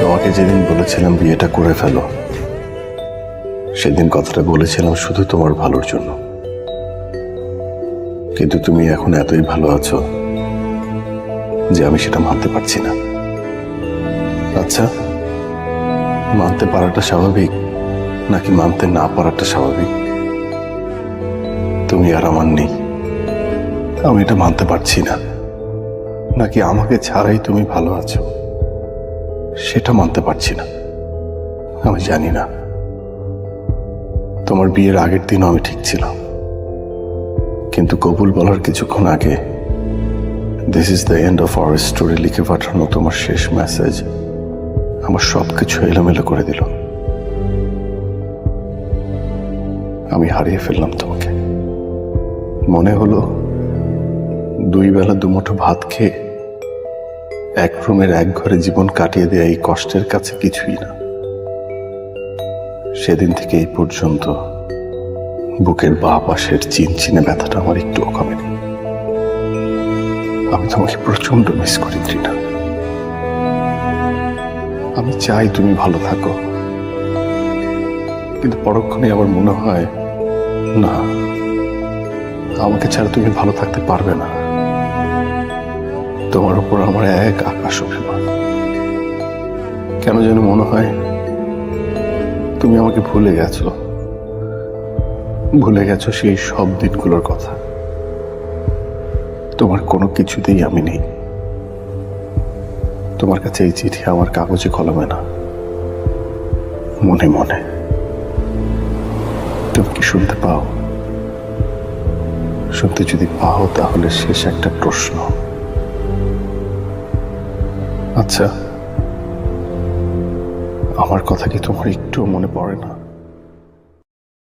তোমাকে যেদিন বলেছিলাম বিয়েটা করে ফেলো, সেদিন কথাটা বলেছিলাম শুধু তোমার ভালোর জন্য। কিন্তু তুমি এখন এতই ভালো আছো যে আমি সেটা মানতে পারছি না। আচ্ছা, মানতে পারাটা স্বাভাবিক নাকি মানতে না পারাটা স্বাভাবিক? তুমি আর আমার নেই, আমি এটা মানতে পারছি না। নাকি আমাকে ছাড়াই তুমি ভালো আছো, সেটা মানতে পারছি না। আমি জানি না। তোমার বিয়ের আগের দিনও আমি ঠিক ছিলাম, কিন্তু কবুল বলার কিছুক্ষণ আগে this is the end of our story লিখে পাঠানো তোমার শেষ মেসেজ আমার সবকিছু এলোমেলো করে দিল। আমি হারিয়ে ফেললাম তোমাকে। মনে হলো দুই বেলা দুমুঠো ভাত খেয়ে এক রুমের এক ঘরে জীবন কাটিয়ে দেয়া এই কষ্টের কাছে কিছুই না। সেদিন থেকে এই পর্যন্ত বুকের বাঁ পাশের চিনচিনে ব্যথাটা আমার একটুও কমেনি। আমি তোমাকে প্রচন্ড মিস করি ত্রিনা। আমি চাই তুমি ভালো থাকো, কিন্তু পরক্ষণে আমার মনে হয় না, আমাকে ছাড়া তুমি ভালো থাকতে পারবে না। তোমার উপর আমার এক আকাশ অভিমান। কেন যেন মনে হয় তুমি আমাকে ভুলে গেছো সেই সব দিনগুলোর কথা। তোমার কোনো কিছুতেই আমি নেই। তোমার কাছে এই চিঠি আমার কাগজে কলমে না, মনে মনে। তুমি কি শুনতে পাও? শুনতে যদি পাও তাহলে শেষ একটা প্রশ্ন। আচ্ছা, আমার কথা কি তোমার একটু মনে পড়ে না?